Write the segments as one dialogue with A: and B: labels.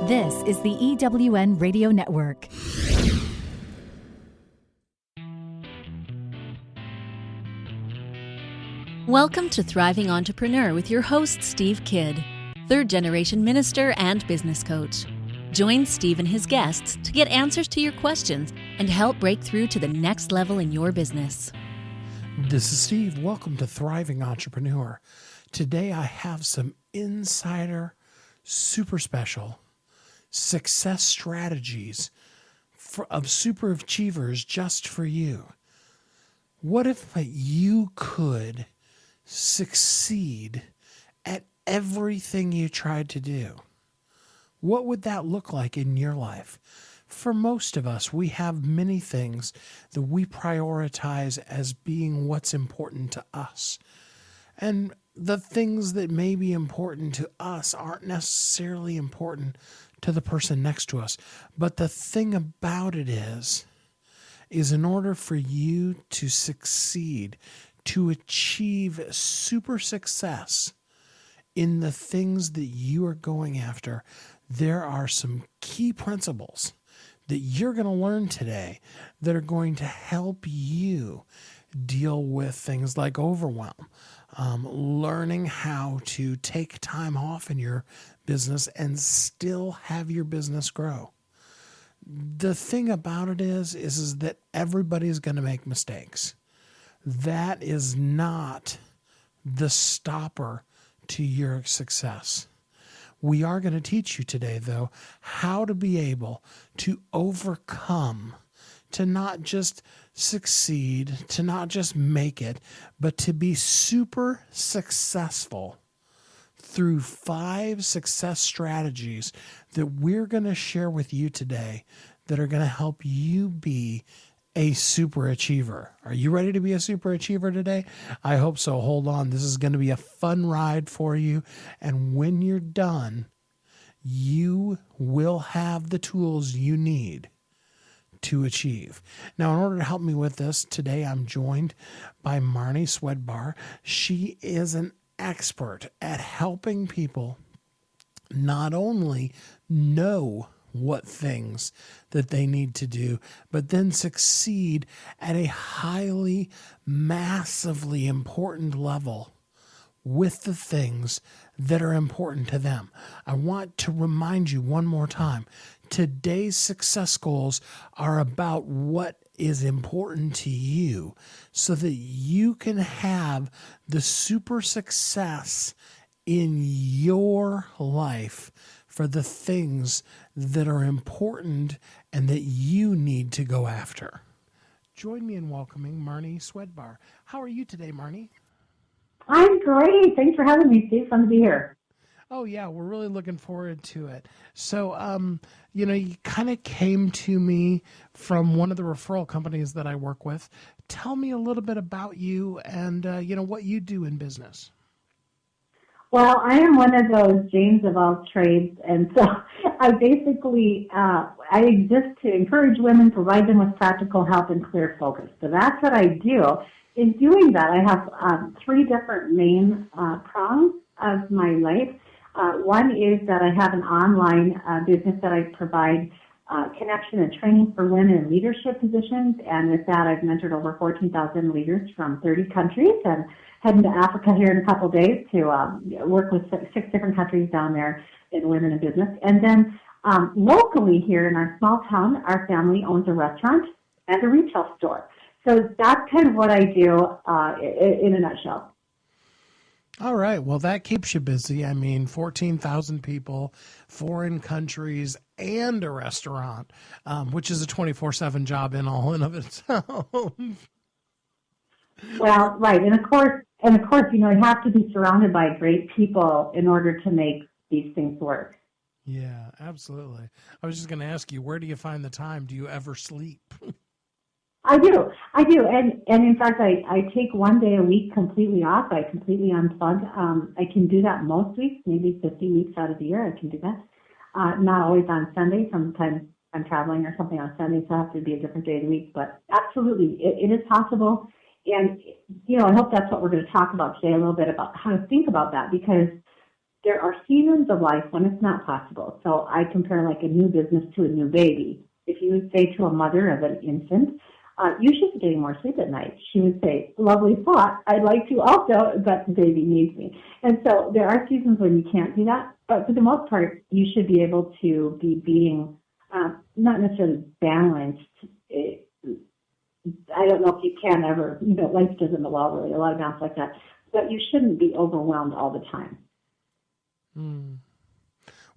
A: This is the EWN Radio Network. Welcome to Thriving Entrepreneur with your host, Steve Kidd, third-generation minister and business coach. Join Steve and his guests to get answers to your questions and help break through to the next level in your business.
B: This is Steve. Welcome to Thriving Entrepreneur. Today I have some insider, super special success strategies of super achievers just for you. What if you could succeed at everything you tried to do? What would that look like in your life? For most of us, we have many things that we prioritize as being what's important to us. And the things that may be important to us aren't necessarily important to the person next to us. But the thing about it is in order for you to succeed, to achieve super success in the things that you are going after, there are some key principles that you're going to learn today that are going to help you deal with things like overwhelm, learning how to take time off in your business and still have your business grow. The thing about it is that everybody's going to make mistakes. That is not the stopper to your success. We are going to teach you today, though, how to be able to overcome, to not just succeed, to not just make it, but to be super successful through 5 success strategies that we're going to share with you today that are going to help you be a super achiever. Are you ready to be a super achiever today? I hope so. Hold on. This is going to be a fun ride for you. And when you're done, you will have the tools you need to achieve. Now, in order to help me with this, today I'm joined by Marnie Swedberg. She is an expert at helping people not only know what things that they need to do, but then succeed at a highly, massively important level with the things that are important to them. I want to remind you one more time, today's success goals are about what is important to you so that you can have the super success in your life for the things that are important and that you need to go after. Join me in welcoming Marnie Swedberg. How are you today, Marnie?
C: I'm great. Thanks for having me, Steve. Fun to be here.
B: Oh, yeah, we're really looking forward to it. So, you kind of came to me from one of the referral companies that I work with. Tell me a little bit about you and, what you do in business.
C: Well, I am one of those James of all trades, and so I basically, I exist to encourage women, provide them with practical help and clear focus. So that's what I do. In doing that, I have 3 different main prongs of my life. One is that I have an online business that I provide connection and training for women in leadership positions, and with that, I've mentored over 14,000 leaders from 30 countries, and heading to Africa here in a couple of days to work with 6 different countries down there in women in business. And then locally here in our small town, our family owns a restaurant and a retail store. So that's kind of what I do in a nutshell.
B: All right. Well, that keeps you busy. I mean, 14,000 people, foreign countries, and a restaurant, which is a 24/7 job in all and of itself.
C: Well, right. And of course, you have to be surrounded by great people in order to make these things work.
B: Yeah, absolutely. I was just going to ask you, where do you find the time? Do you ever sleep?
C: I do. And in fact, I take one day a week completely off. I completely unplug. I can do that most weeks, maybe 50 weeks out of the year. I can do that. Not always on Sunday. Sometimes I'm traveling or something on Sunday, so I have to be a different day of the week. But absolutely, it is possible. And, I hope that's what we're going to talk about today, a little bit about how to think about that, because there are seasons of life when it's not possible. So I compare like a new business to a new baby. If you would say to a mother of an infant, you should be getting more sleep at night, she would say, lovely thought, I'd like to also, but the baby needs me. And so there are seasons when you can't do that, but for the most part, you should be able to be being not necessarily balanced. I don't know if you can ever, life doesn't allow really a lot of balance like that, but you shouldn't be overwhelmed all the time.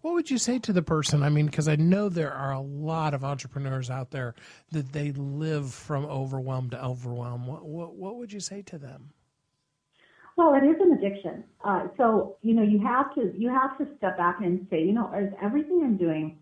B: What would you say to the person? I mean, because I know there are a lot of entrepreneurs out there that they live from overwhelm to overwhelm. What would you say to them?
C: Well, it is an addiction. So, you have to step back and say, is everything I'm doing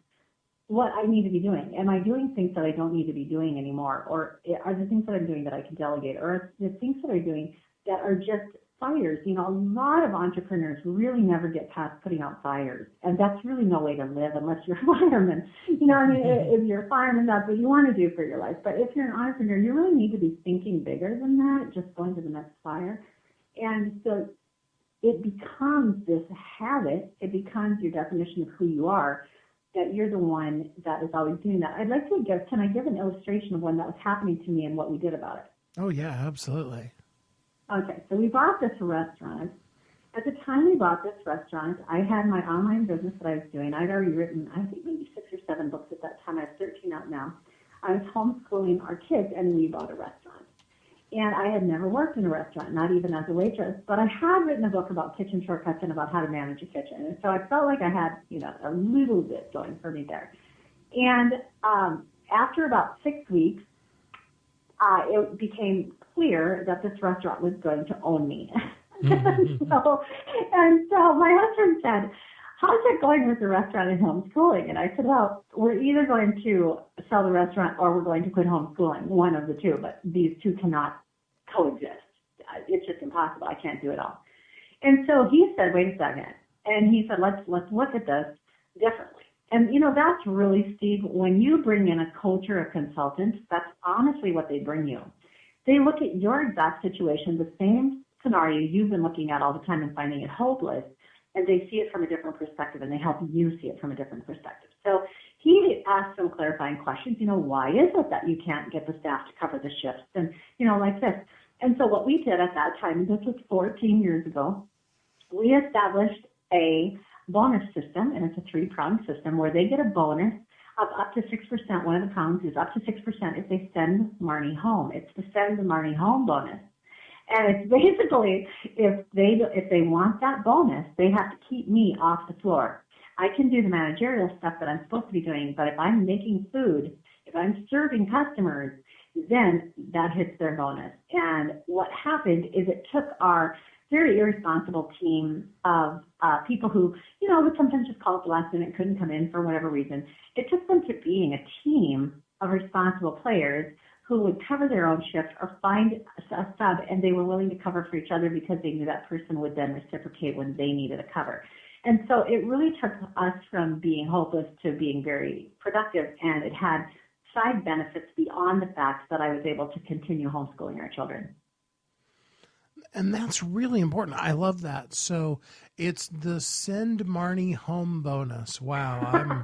C: what I need to be doing? Am I doing things that I don't need to be doing anymore? Or are the things that I'm doing that I can delegate? Or are the things that I'm doing that are just fires? A lot of entrepreneurs really never get past putting out fires. And that's really no way to live unless you're a fireman. If you're a fireman, that's what you want to do for your life. But if you're an entrepreneur, you really need to be thinking bigger than that, just going to the next fire. And so it becomes this habit. It becomes your definition of who you are, that you're the one that is always doing that. Can I give an illustration of when that was happening to me and what we did about it?
B: Oh, yeah, absolutely.
C: Okay, so we bought this restaurant. At the time we bought this restaurant, I had my online business that I was doing. I'd already written, I think, maybe 6 or 7 books at that time. I have 13 out now. I was homeschooling our kids, and we bought a restaurant. And I had never worked in a restaurant, not even as a waitress, but I had written a book about kitchen shortcuts and about how to manage a kitchen. And so I felt like I had, a little bit going for me there. And after about 6 weeks, it became clear that this restaurant was going to own me. and so my husband said, how's it going with the restaurant and homeschooling? And I said, well, we're either going to sell the restaurant or we're going to quit homeschooling, one of the two, but these two cannot coexist. It's just impossible. I can't do it all. And so he said, wait a second. And he said, let's look at this differently. And, that's really, Steve, when you bring in a coach or a consultant, that's honestly what they bring you. They look at your exact situation, the same scenario you've been looking at all the time and finding it hopeless, and they see it from a different perspective, and they help you see it from a different perspective. So he asked some clarifying questions. Why is it that you can't get the staff to cover the shifts? And, like this. And so what we did at that time, this was 14 years ago, we established a bonus system, and it's a 3-pronged system where they get a bonus of up to 6%. One of the prongs is up to 6% if they send Marnie home. It's the send the Marnie home bonus. And it's basically, if they want that bonus, they have to keep me off the floor. I can do the managerial stuff that I'm supposed to be doing, but if I'm making food, if I'm serving customers, then that hits their bonus. And what happened is it took our very irresponsible team of people who, would sometimes just call at the last minute, couldn't come in for whatever reason. It took them to being a team of responsible players who would cover their own shift or find a sub, and they were willing to cover for each other because they knew that person would then reciprocate when they needed a cover. And so it really took us from being hopeless to being very productive, and it had side benefits beyond the fact that I was able to continue homeschooling our children.
B: And that's really important. I love that. So it's the send Marnie home bonus. Wow.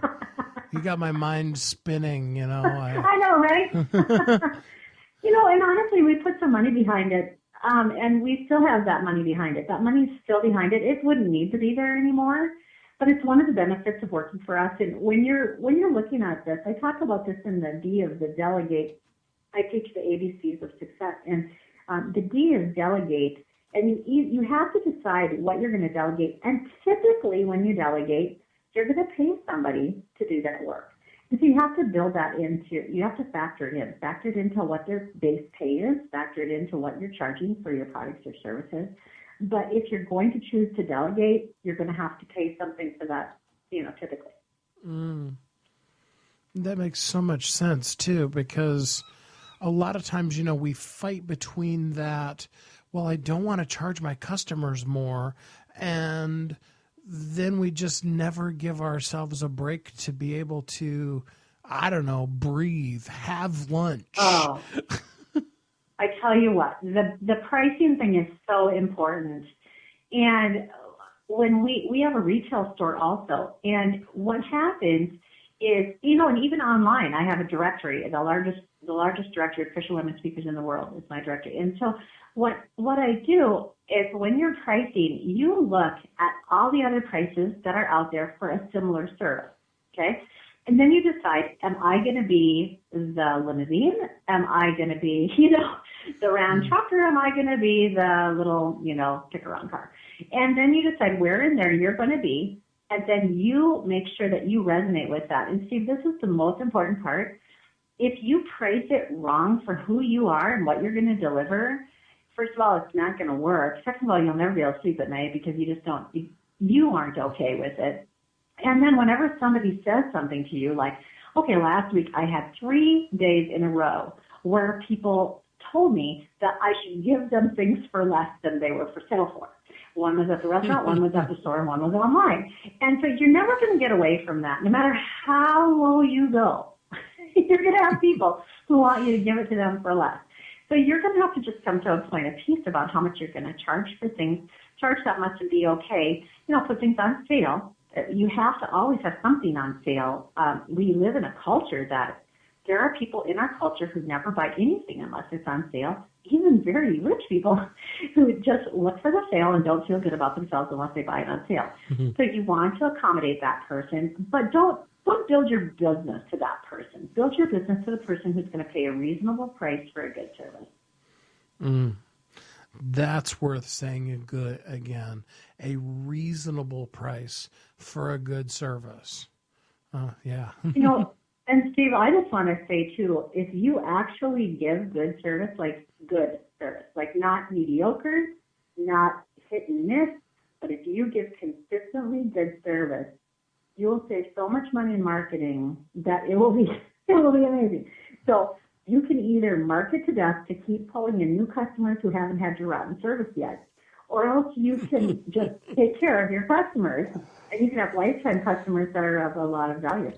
B: You got my mind spinning,
C: I know, right? And honestly, we put some money behind it, and we still have that money behind it. That money's still behind it. It wouldn't need to be there anymore, but it's one of the benefits of working for us. And when you're looking at this, I talk about this in the D of the delegate. I teach the ABCs of success, and the D is delegate. And you have to decide what you're going to delegate. And typically, when you delegate, you're going to pay somebody to do that work. And so you have to build that you have to factor it into what their base pay is, factor it into what you're charging for your products or services. But if you're going to choose to delegate, you're going to have to pay something for that, typically.
B: That makes so much sense, too, because a lot of times, we fight between that, well, I don't want to charge my customers more, and then we just never give ourselves a break to be able to, I don't know, breathe, have lunch.
C: Oh, I tell you what, the pricing thing is so important. And when we have a retail store also, and what happens is, and even online, I have a directory. The largest directory of official women speakers in the world is my directory. And so what I do is, when you're pricing, you look at all the other prices that are out there for a similar service, okay? And then you decide, am I going to be the limousine? Am I going to be, the Ram truck, or am I going to be the little, stick-around car? And then you decide where in there you're going to be, and then you make sure that you resonate with that. And Steve, this is the most important part. If you price it wrong for who you are and what you're going to deliver, first of all, it's not going to work. Second of all, you'll never be able to sleep at night because you aren't okay with it. And then whenever somebody says something to you, like, okay, last week I had 3 days in a row where people told me that I should give them things for less than they were for sale for. One was at the restaurant, one was at the store, and one was online. And so you're never going to get away from that. No matter how low you go, you're going to have people who want you to give it to them for less. So you're going to have to just come to a point of peace about how much you're going to charge for things, charge that much and be okay, put things on sale. You have to always have something on sale. We live in a culture that there are people in our culture who never buy anything unless it's on sale, even very rich people who just look for the sale and don't feel good about themselves unless they buy it on sale. Mm-hmm. So you want to accommodate that person, but don't build your business to that person. Build your business to the person who's going to pay a reasonable price for a good service.
B: That's worth saying a reasonable price for a good service. Yeah.
C: And Steve, I just want to say too, if you actually give good service, like not mediocre, not hit and miss, but if you give consistently good service, you will save so much money in marketing that it will be amazing. So you can either market to death to keep pulling in new customers who haven't had your rotten service yet, or else you can just take care of your customers, and you can have lifetime customers that are of a lot of value.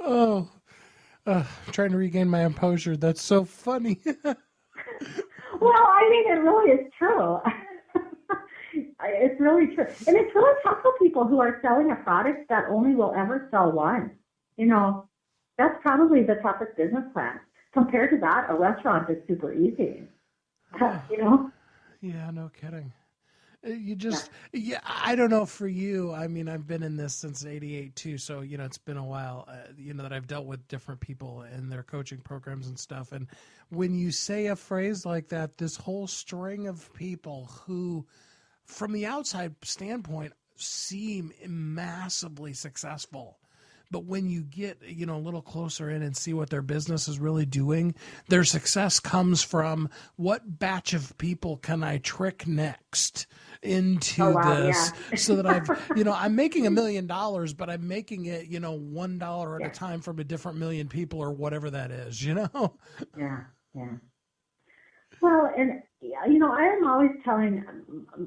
B: Oh, I'm trying to regain my composure. That's so funny.
C: Well, I mean, it really is true. It's really true. And it's really tough for people who are selling a product that only will ever sell once. That's probably the toughest business plan. Compared to that, a restaurant is super easy.
B: Yeah, no kidding. I don't know for you. I mean, I've been in this since '88 too, so it's been a while. That I've dealt with different people in their coaching programs and stuff. And when you say a phrase like that, this whole string of people who, from the outside standpoint, seem massively successful. But when you get, a little closer in and see what their business is really doing, their success comes from what batch of people can I trick next into this so that I'm making $1 million, but I'm making it, $1 at a time from a different million people or whatever that is,
C: Yeah. Well, and, I am always telling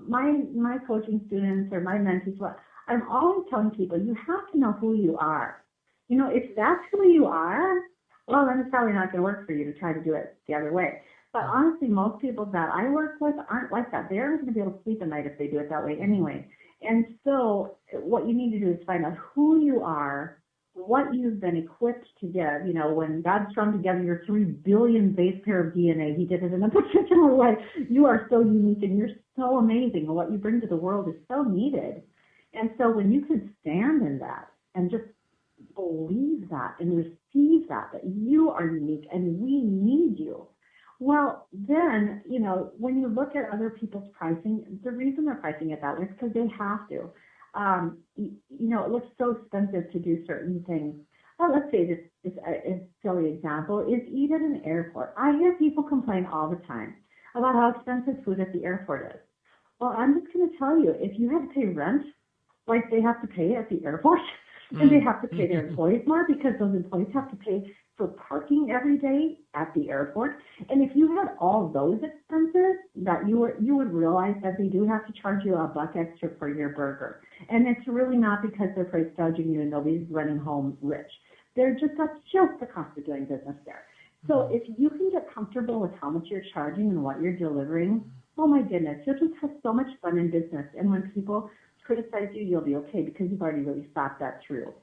C: my coaching students or my mentees, I'm always telling people, you have to know who you are. If that's who you are, well, then it's probably not going to work for you to try to do it the other way. But honestly, most people that I work with aren't like that. They're not going to be able to sleep at night if they do it that way anyway. And so what you need to do is find out who you are, what you've been equipped to give. When God strung together your 3 billion base pair of DNA, he did it in a particular way. You are so unique and you're so amazing. And what you bring to the world is so needed. And so when you can stand in that and just believe that and receive that you are unique and we need you, well, then, when you look at other people's pricing, the reason they're pricing it that way is because they have to. It looks so expensive to do certain things. Well, let's say this is a silly example, is eat at an airport. I hear people complain all the time about how expensive food at the airport is. Well, I'm just going to tell you, if you have to pay rent, like they have to pay at the airport, and they have to pay their employees more because those employees have to pay for parking every day at the airport. And if you had all those expenses, that you would realize that they do have to charge you $1 extra for your burger. And it's really not because they're price gouging you and nobody's running home rich. That's just the cost of doing business there. So if you can get comfortable with how much you're charging and what you're delivering, oh my goodness, you'll just have so much fun in business. And when people criticize you, you'll be okay because you've already really thought that through.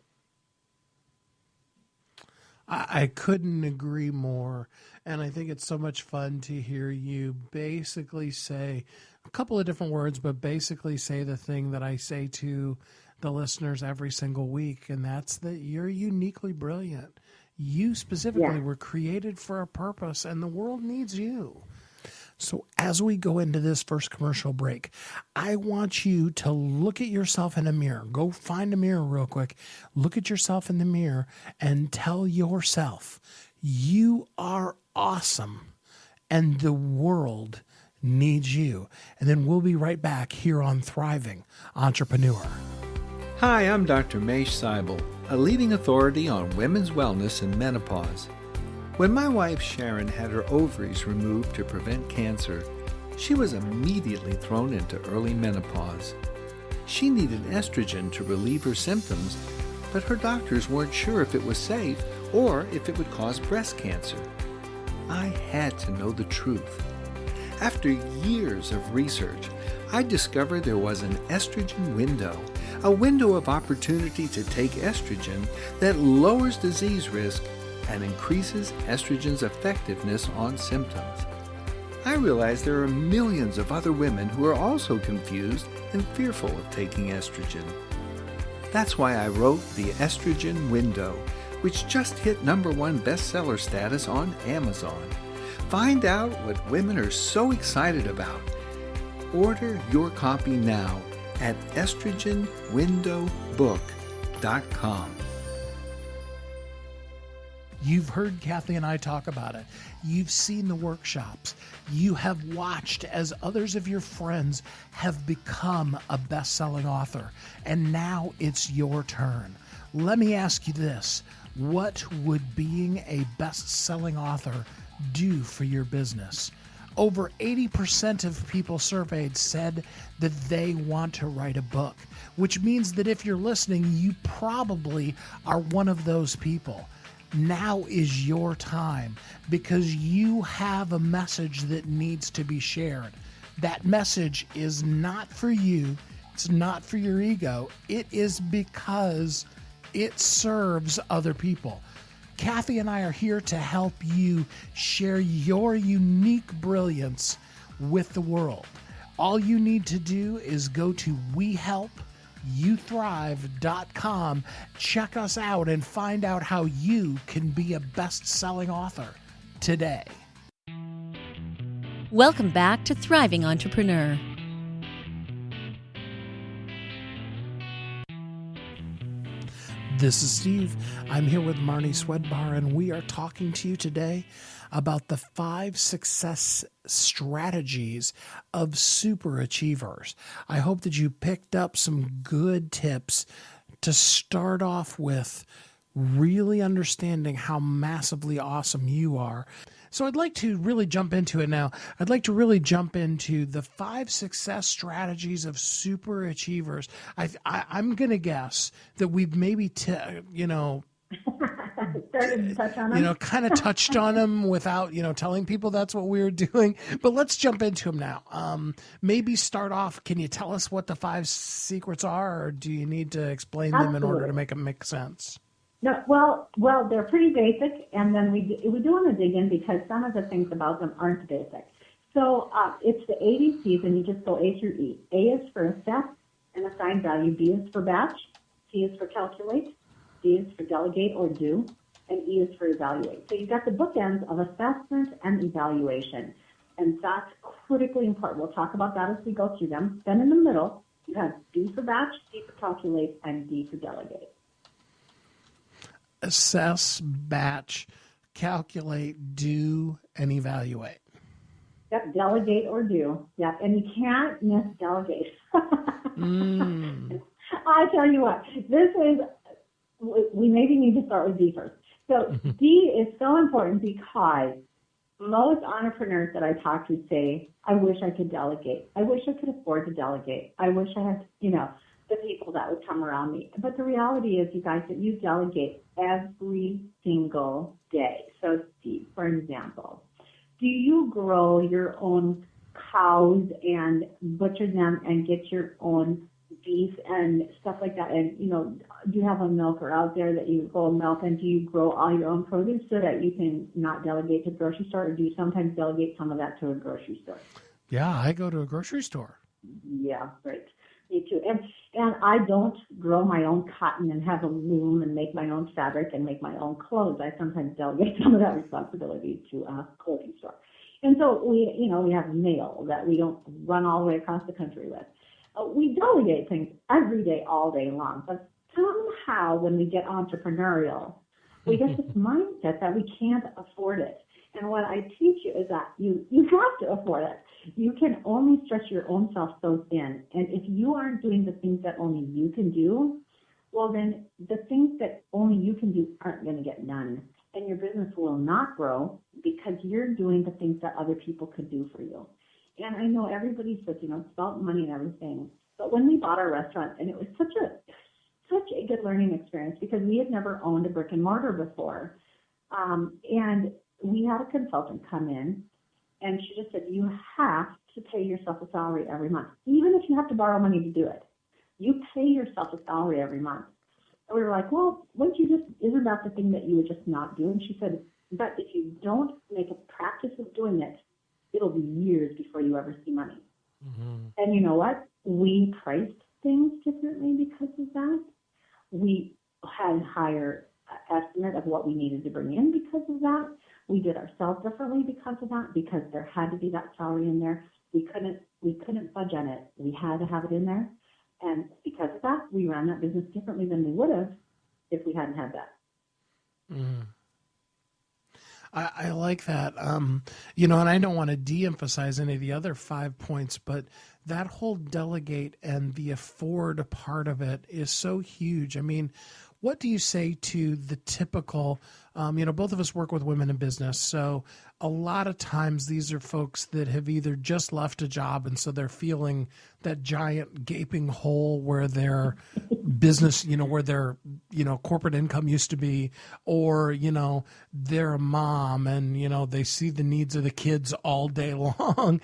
B: I couldn't agree more. And I think it's so much fun to hear you basically say a couple of different words, but basically say the thing that I say to the listeners every single week, and that's that you're uniquely brilliant. You specifically were created for a purpose, and the world needs you. So as we go into this first commercial break, I want you to look at yourself in a mirror. Go find a mirror real quick. Look at yourself in the mirror and tell yourself, you are awesome and the world needs you. And then we'll be right back here on Thriving Entrepreneur.
D: Hi, I'm Dr. Mesh Seibel, a leading authority on women's wellness and menopause. When my wife Sharon had her ovaries removed to prevent cancer, she was immediately thrown into early menopause. She needed estrogen to relieve her symptoms, but her doctors weren't sure if it was safe or if it would cause breast cancer. I had to know the truth. After years of research, I discovered there was an estrogen window, a window of opportunity to take estrogen that lowers disease risk and increases estrogen's effectiveness on symptoms. I realize there are millions of other women who are also confused and fearful of taking estrogen. That's why I wrote The Estrogen Window, which just hit #1 bestseller status on Amazon. Find out what women are so excited about. Order your copy now at estrogenwindowbook.com.
B: You've heard Kathy and I talk about it. You've seen the workshops. You have watched as others of your friends have become a best-selling author. And now it's your turn. Let me ask you this. What would being a best-selling author do for your business? Over 80% of people surveyed said that they want to write a book, which means that if you're listening, you probably are one of those people. Now is your time because you have a message that needs to be shared. That message is not for you. It's not for your ego. It is because it serves other people. Kathy and I are here to help you share your unique brilliance with the world. All you need to do is go to WeHelpYouThrive.com, check us out, and find out how you can be a best-selling author today.
A: Welcome back to Thriving Entrepreneur.
B: This is Steve. I'm here with Marnie Swedberg, and we are talking to you today about the 5 success strategies of super achievers. I hope that you picked up some good tips to start off with really understanding how massively awesome you are. So I'd like to really jump into it now. I'd like to really jump into the 5 success strategies of super achievers. I'm going to guess that we've maybe,
C: started to touch on them.
B: kind of touched on them without, telling people that's what we were doing. But let's jump into them now. Maybe start off, can you tell us what the 5 secrets are, or do you need to explain them in order to make them make sense?
C: No, well, they're pretty basic, and then we do want to dig in because some of the things about them aren't basic. So it's the ABCs, and you just go A through E. A is for assess and assign value. B is for batch. C is for calculate. D is for delegate or do. And E is for evaluate. So you've got the bookends of assessment and evaluation, and that's critically important. We'll talk about that as we go through them. Then in the middle, you have B for batch, C for calculate, and D for delegate.
B: Assess, batch, calculate, do, and evaluate.
C: Yep, delegate or do. Yep, and you can't miss delegate. I tell you what, we maybe need to start with D first. So D is so important because most entrepreneurs that I talk to say, I wish I could delegate. I wish I could afford to delegate. I wish I had, the people that would come around me. But the reality is, you guys, that you delegate every single day. So, Steve, for example, do you grow your own cows and butcher them and get your own beef and stuff like that. And, do you have a milker out there that you grow milk, and do you grow all your own produce so that you can not delegate to the grocery store, or do you sometimes delegate some of that to a grocery store?
B: Yeah, I go to a grocery store.
C: Yeah, right. Me too. And I don't grow my own cotton and have a loom and make my own fabric and make my own clothes. I sometimes delegate some of that responsibility to a clothing store. And so we have mail that we don't run all the way across the country with. We delegate things every day, all day long. But somehow when we get entrepreneurial, we get this mindset that we can't afford it. And what I teach you is that you have to afford it. You can only stretch your own self so thin. And if you aren't doing the things that only you can do, well, then the things that only you can do aren't going to get done. And your business will not grow because you're doing the things that other people could do for you. And I know everybody says, it's about money and everything. But when we bought our restaurant, and it was such a good learning experience because we had never owned a brick and mortar before. And we had a consultant come in, and she just said, you have to pay yourself a salary every month, even if you have to borrow money to do it. You pay yourself a salary every month. And we were like, well, isn't that the thing that you would just not do? And she said, but if you don't make a practice of doing it, it'll be years before you ever see money. Mm-hmm. And you know what? We priced things differently because of that. We had a higher estimate of what we needed to bring in because of that. We did ourselves differently because of that, because there had to be that salary in there. We couldn't budge on it. We had to have it in there. And because of that, we ran that business differently than we would have if we hadn't had that.
B: Mm. I like that. And I don't want to de-emphasize any of the other 5 points, but that whole delegate and the afford part of it is so huge. I mean, what do you say to the typical, both of us work with women in business. So a lot of times these are folks that have either just left a job, and so they're feeling that giant gaping hole where their business, where their, corporate income used to be, or, they're a mom and, they see the needs of the kids all day long.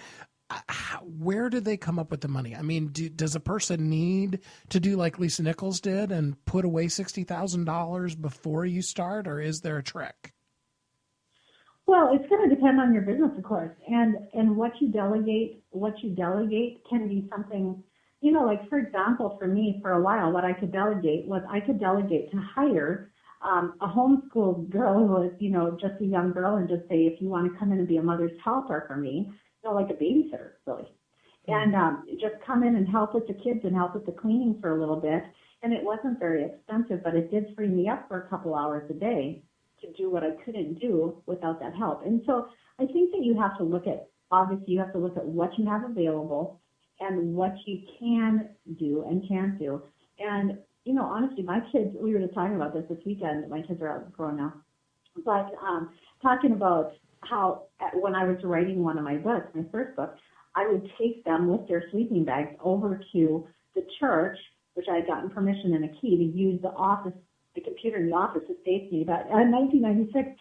B: Where do they come up with the money? I mean, does a person need to do like Lisa Nichols did and put away $60,000 before you start, or is there a trick?
C: Well, it's going to depend on your business, of course, and what you delegate can be something, like for example, for me, for a while, what I could delegate to hire a homeschooled girl who was, just a young girl, and just say, if you want to come in and be a mother's helper for me, like a babysitter, really. And just come in and help with the kids and help with the cleaning for a little bit. And it wasn't very expensive, but it did free me up for a couple hours a day to do what I couldn't do without that help. And so I think that you have to look at what you have available and what you can do and can't do. And, honestly, my kids, we were just talking about this weekend. My kids are out grown now. But talking about how when I was writing one of my books, my first book, I would take them with their sleeping bags over to the church, which I had gotten permission and a key to use the computer in the office to save me. But in 1996,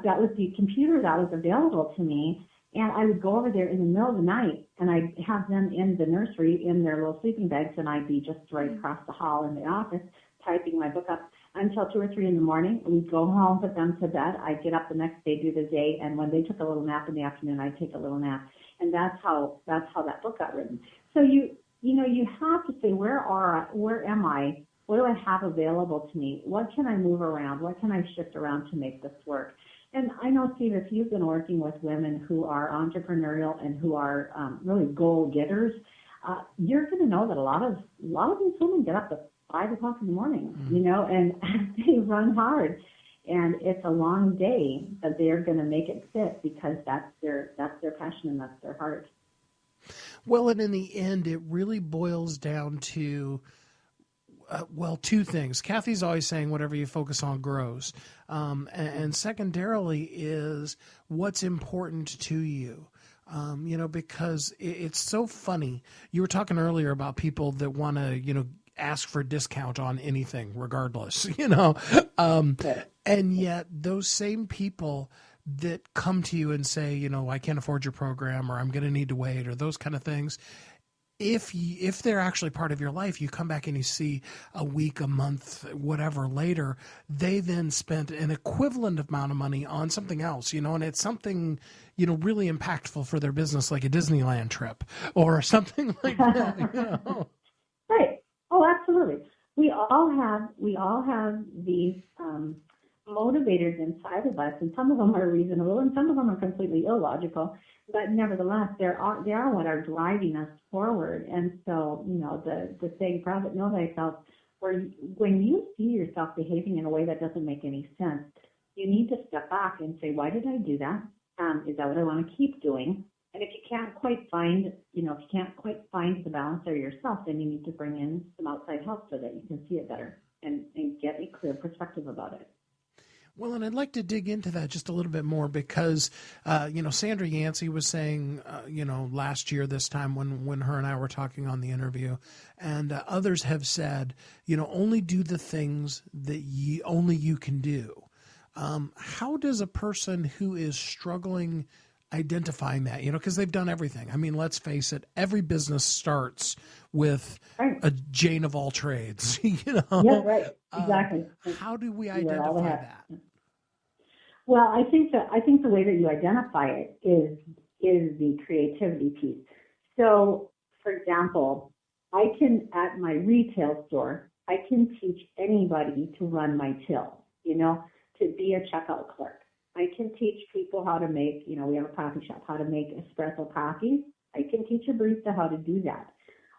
C: that was the computer that was available to me. And I would go over there in the middle of the night, and I'd have them in the nursery in their little sleeping bags, and I'd be just right across the hall in the office typing my book up until 2 or 3 in the morning. We'd go home, put them to bed. I'd get up the next day, do the day, and when they took a little nap in the afternoon, I'd take a little nap. And that's how that book got written. So you have to say, where am I? What do I have available to me? What can I move around? What can I shift around to make this work? And I know, Steve, if you've been working with women who are entrepreneurial and who are really goal getters, you're going to know that a lot of these women get up at 5 o'clock in the morning, and they run hard. And it's a long day, but they're going to make it fit because that's their passion and that's their heart.
B: Well, and in the end, it really boils down to, two things. Kathy's always saying whatever you focus on grows. And secondarily is what's important to you. Because it's so funny. You were talking earlier about people that want to, ask for a discount on anything regardless, and yet those same people that come to you and say, I can't afford your program, or I'm going to need to wait, or those kind of things, if they're actually part of your life, you come back and you see a week, a month, whatever later, they then spent an equivalent amount of money on something else, and it's something, really impactful for their business, like a Disneyland trip or something like that.
C: Right. Oh, absolutely. We all have these motivators inside of us, and some of them are reasonable, and some of them are completely illogical. But nevertheless, they are what are driving us forward. And so, the saying "Profit know thyself," when you see yourself behaving in a way that doesn't make any sense, you need to step back and say, "Why did I do that? Is that what I want to keep doing?" And if you can't quite find, the balance there yourself, then you need to bring in some outside help so that you can see it better and get a clear perspective about it.
B: Well, and I'd like to dig into that just a little bit more because, Sandra Yancey was saying, last year this time when her and I were talking on the interview, and others have said, only do the things that only you can do. How does a person who is struggling identifying that, because they've done everything. I mean, let's face it, every business starts with a Jane of all trades,
C: Yeah, right. Exactly.
B: How do we identify that?
C: Well, I think the way that you identify it is the creativity piece. So, for example, at my retail store, I can teach anybody to run my till, to be a checkout clerk. I can teach people how to make, we have a coffee shop, how to make espresso coffee. I can teach a barista how to do that.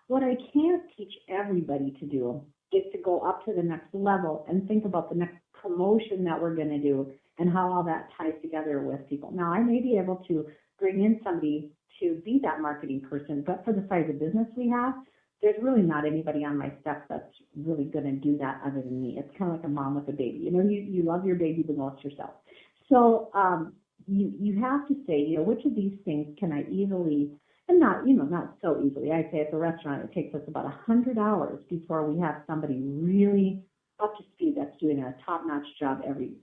C: What I can't teach everybody to do is to go up to the next level and think about the next promotion that we're going to do and how all that ties together with people. Now, I may be able to bring in somebody to be that marketing person, but for the size of business we have, there's really not anybody on my staff that's really going to do that other than me. It's kind of like a mom with a baby. You love your baby the most yourself. So you have to say, which of these things can I easily, and not so easily. I say at the restaurant, it takes us about 100 hours before we have somebody really up to speed that's doing a top-notch job every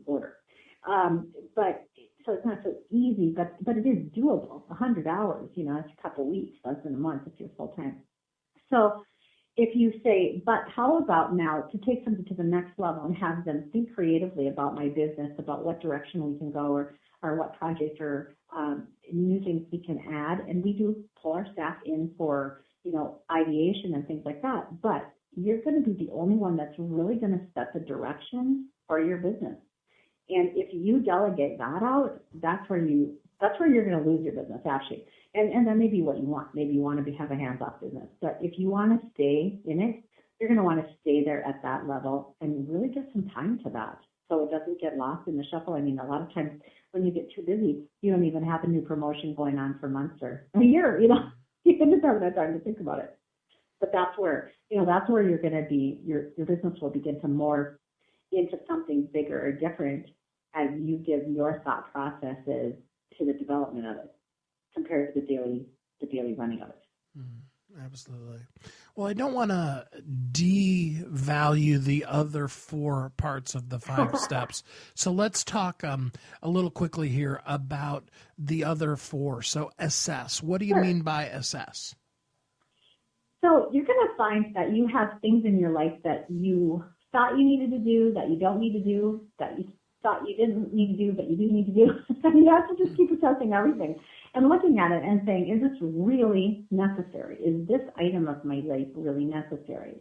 C: order. But so it's not so easy, but it is doable. 100 hours, that's a couple weeks, less than a month if you're full-time. So if you say, but how about now to take something to the next level and have them think creatively about my business, about what direction we can go or what projects or new things we can add. And we do pull our staff in for, ideation and things like that. But you're going to be the only one that's really going to set the direction for your business. And if you delegate that out, that's where you're going to lose your business, actually. And that may be what you want. Maybe you want to have a hands-off business. But if you want to stay in it, you're going to want to stay there at that level and really get some time to that so it doesn't get lost in the shuffle. I mean, a lot of times when you get too busy, you don't even have a new promotion going on for months or a year, You just haven't had time to think about it. But that's where you're going to be, your business will begin to morph into something bigger or different as you give your thought processes to the development of it compared to the daily running of it.
B: Absolutely. Well, I don't want to devalue the other 4 parts of the 5 steps. So let's talk a little quickly here about the other 4. So assess. What do you mean by assess?
C: So you're going to find that you have things in your life that you thought you needed to do, that you don't need to do, that you thought you didn't need to do, but you do need to do. And you have to just keep assessing everything and looking at it and saying, is this really necessary? Is this item of my life really necessary?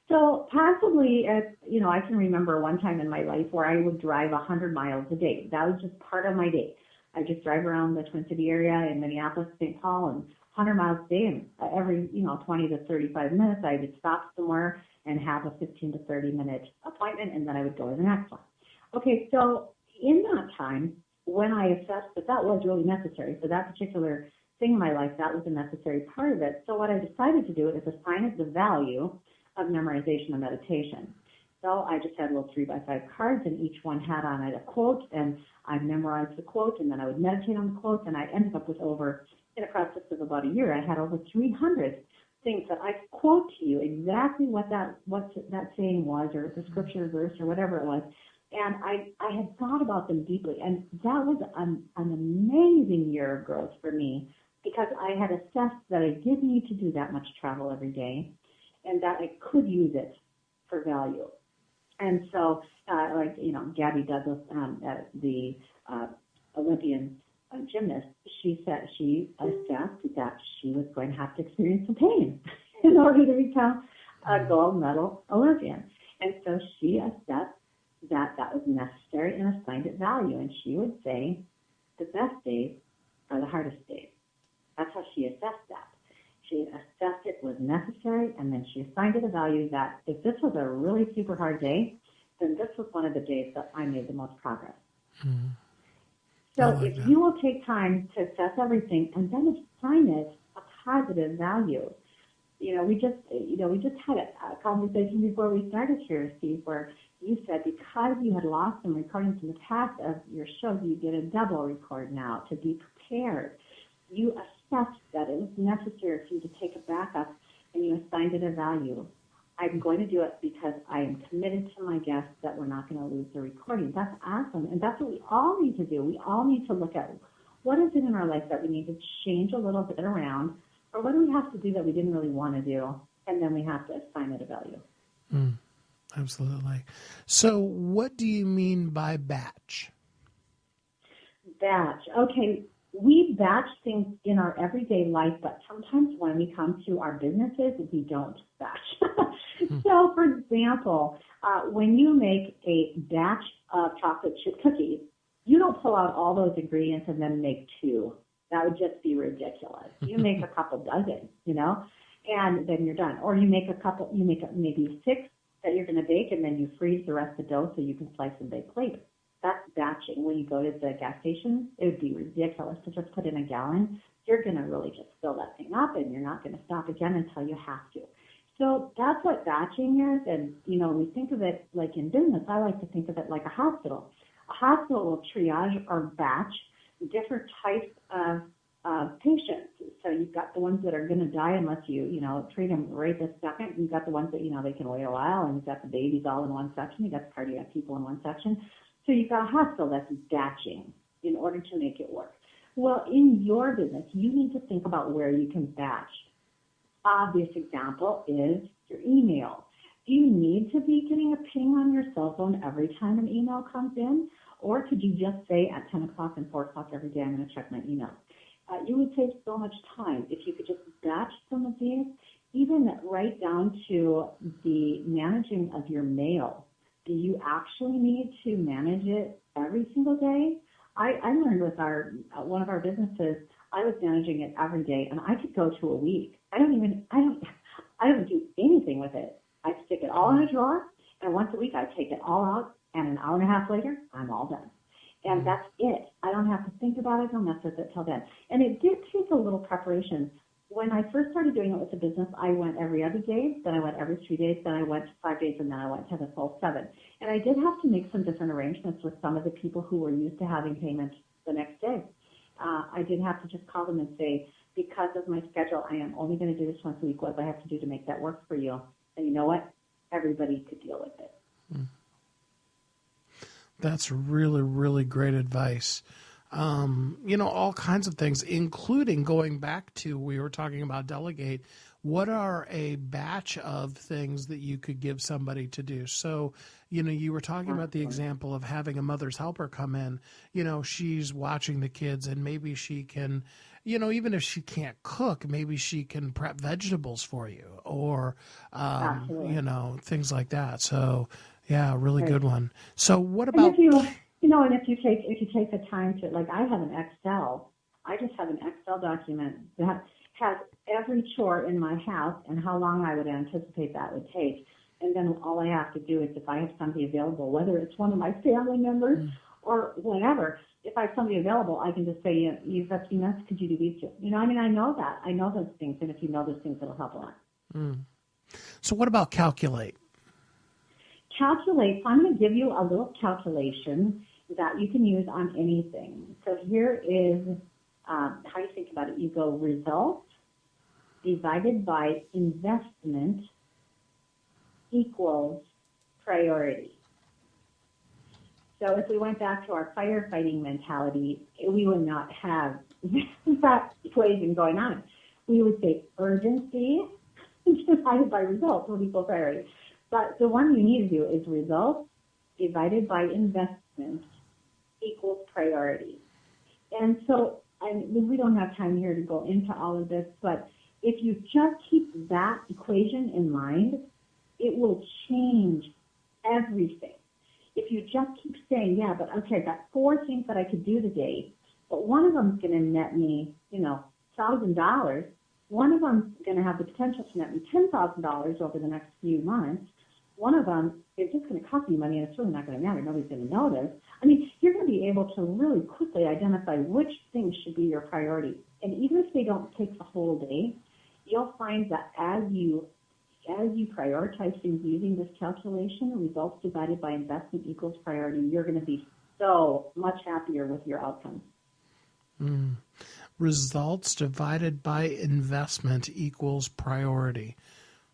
C: So possibly, I can remember one time in my life where I would drive 100 miles a day. That was just part of my day. I just drive around the Twin City area in Minneapolis, St. Paul, and 100 miles a day. And every, 20 to 35 minutes, I would stop somewhere and have a 15 to 30 minute appointment, and then I would go to the next one. Okay, so in that time, when I assessed that was really necessary, so that particular thing in my life, that was a necessary part of it. So what I decided to do is assign it the value of memorization and meditation. So I just had little 3x5 cards, and each one had on it a quote, and I memorized the quote, and then I would meditate on the quote, and I ended up with in a process of about a year, I had over 300 things that I quote to you exactly what that saying was, or the scripture verse, or whatever it was. And I had thought about them deeply, and that was an amazing year of growth for me because I had assessed that I didn't need to do that much travel every day and that I could use it for value. And so, Gabby Douglas, the Olympian gymnast, she said she assessed that she was going to have to experience some pain in order to become a gold medal Olympian. And so she assessed that was necessary and assigned it value. And she would say the best days are the hardest days. That's how she assessed that. She assessed it was necessary, and then she assigned it a value that if this was a really super hard day, then this was one of the days that I made the most progress. Mm-hmm. So if you will take time to assess everything and then assign it a positive value. We just had a conversation before we started here, Steve, where you said because you had lost some recordings in the past of your shows, you did a double record now to be prepared. You assessed that it was necessary for you to take a backup, and you assigned it a value. I'm going to do it because I am committed to my guests that we're not going to lose the recording. That's awesome, and that's what we all need to do. We all need to look at what is it in our life that we need to change a little bit around, or what do we have to do that we didn't really want to do, and then we have to assign it a value.
B: Absolutely. So what do you mean by batch?
C: Batch. Okay, we batch things in our everyday life, but sometimes when we come to our businesses, we don't batch. So, for example, when you make a batch of chocolate chip cookies, you don't pull out all those ingredients and then make two. That would just be ridiculous. You make a couple dozen, and then you're done. Or you make maybe 6 that you're going to bake, and then you freeze the rest of the dough so you can slice and bake later. That's batching. When you go to the gas station, it would be ridiculous to just put in a gallon. You're going to really just fill that thing up, and you're not going to stop again until you have to. So that's what batching is. And, we think of it like in business. I like to think of it like a hospital. A hospital will triage or batch different types of patients. So you've got the ones that are going to die unless you treat them right this second. You've got the ones that, they can wait a while, and you've got the babies all in one section. You've got the cardiac people in one section. So you've got a hospital that's batching in order to make it work. Well, in your business, you need to think about where you can batch. Obvious example is your email. Do you need to be getting a ping on your cell phone every time an email comes in? Or could you just say at 10 o'clock and 4 o'clock every day, I'm going to check my email? You would save so much time if you could just batch some of these, even right down to the managing of your mail. Do you actually need to manage it every single day? I learned with one of our businesses, I was managing it every day, and I could go to a week. I don't do anything with it. I stick it all in a drawer, and once a week I take it all out, and an hour and a half later, I'm all done. And that's it. I don't have to think about it. Don't mess with it till then. And it did take a little preparation. When I first started doing it with the business, I went every other day, then I went every 3 days, then I went 5 days, and then I went to the full 7. And I did have to make some different arrangements with some of the people who were used to having payment the next day. I did have to just call them and say, because of my schedule, I am only going to do this once a week. What do I have to do to make that work for you? And you know what? Everybody could deal with it.
B: That's really, really great advice. All kinds of things, including going back to, we were talking about delegate. What are a batch of things that you could give somebody to do? So, you were talking about the example of having a mother's helper come in. She's watching the kids, and maybe she can, even if she can't cook, maybe she can prep vegetables for you, or, things like that. So, yeah, really good one. So what about...
C: if you take the time to, like, I have an Excel. I just have an Excel document that has every chore in my house and how long I would anticipate that would take. And then all I have to do is, if I have somebody available, whether it's one of my family members or whatever, if I have somebody available, I can just say, you've got 2 minutes, could you do these 2? I know that. I know those things. And if you know those things, it'll help a lot.
B: So what about calculate?
C: Calculate. So I'm going to give you a little calculation that you can use on anything. So here is how you think about it. You go results divided by investment equals priority. So if we went back to our firefighting mentality, we would not have that equation going on. We would say urgency divided by results will equal priority. But the one you need to do is results divided by investment equals priority. And so we don't have time here to go into all of this, but if you just keep that equation in mind, it will change everything. If you just keep saying, yeah, but okay, I've got 4 things that I could do today, but one of them is going to net me, $1,000. One of them is going to have the potential to net me $10,000 over the next few months. One of them is just going to cost me money, and it's really not going to matter. Nobody's going to notice. I mean, you're going to be able to really quickly identify which things should be your priority. And even if they don't take the whole day, you'll find that as you prioritize things using this calculation, results divided by investment equals priority, you're going to be so much happier with your outcomes.
B: Results divided by investment equals priority.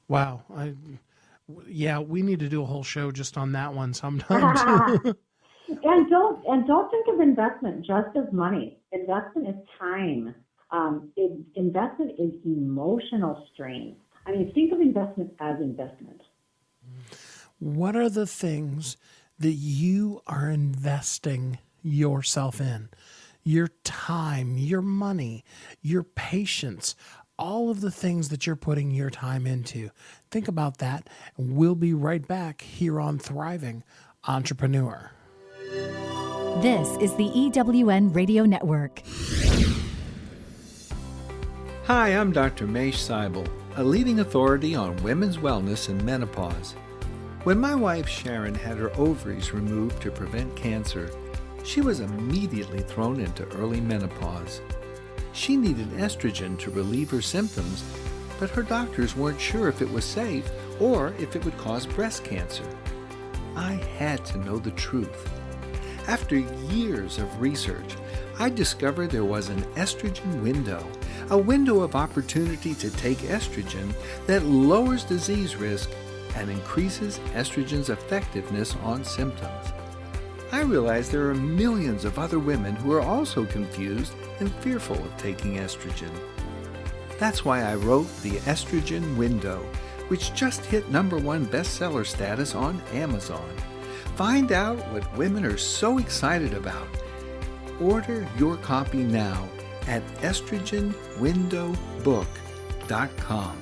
B: Wow. We need to do a whole show just on that one sometime too.
C: And don't think of investment just as money. Investment is time. Investment is emotional strain. I mean, think of investment as investment.
B: What are the things that you are investing yourself in? Your time, your money, your patience, all of the things that you're putting your time into. Think about that. We'll be right back here on Thriving Entrepreneur.
E: This is the EWN Radio Network.
D: Hi, I'm Dr. Mesh Seibel, a leading authority on women's wellness and menopause. When my wife Sharon had her ovaries removed to prevent cancer, she was immediately thrown into early menopause. She needed estrogen to relieve her symptoms, but her doctors weren't sure if it was safe or if it would cause breast cancer. I had to know the truth. After years of research, I discovered there was an estrogen window, a window of opportunity to take estrogen that lowers disease risk and increases estrogen's effectiveness on symptoms. I realized there are millions of other women who are also confused and fearful of taking estrogen. That's why I wrote The Estrogen Window, which just hit #1 bestseller status on Amazon. Find out what women are so excited about. Order your copy now at estrogenwindowbook.com.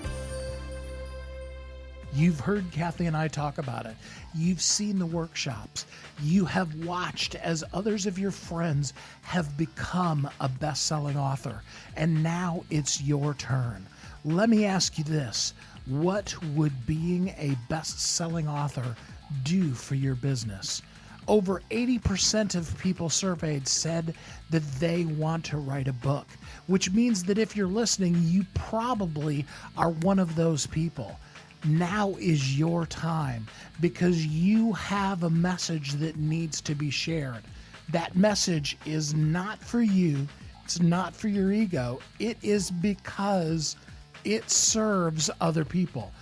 B: You've heard Kathy and I talk about it. You've seen the workshops. You have watched as others of your friends have become a best-selling author. And now it's your turn. Let me ask you this. What would being a best-selling author do for your business? Over 80% of people surveyed said that they want to write a book, which means that if you're listening, you probably are one of those people. Now is your time because you have a message that needs to be shared. That message is not for you. It's not for your ego. It is because it serves other people.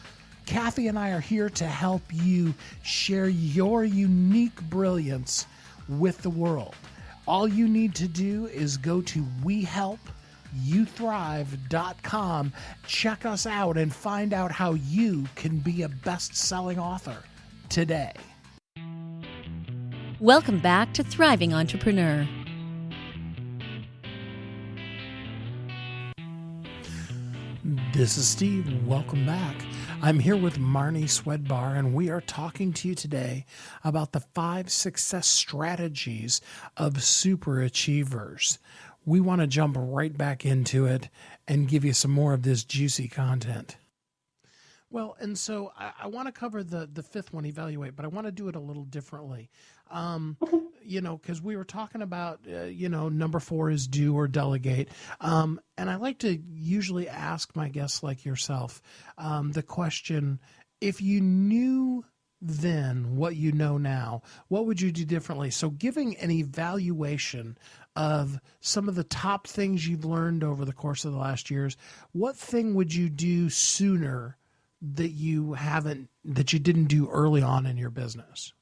B: Kathy and I are here to help you share your unique brilliance with the world. All you need to do is go to WeHelpYouThrive.com, check us out, and find out how you can be a best-selling author today.
A: Welcome back to Thriving Entrepreneur.
B: This is Steve. Welcome back. I'm here with Marnie Swedberg, and we are talking to you today about the 5 success strategies of super achievers. We want to jump right back into it and give you some more of this juicy content. Well, and so I want to cover the 5th one, evaluate, but I want to do it a little differently. Because we were talking about, number 4 is do or delegate. And I like to usually ask my guests like yourself the question, if you knew then what you know now, what would you do differently? So giving an evaluation of some of the top things you've learned over the course of the last years, what thing would you do sooner that you didn't do early on in your business?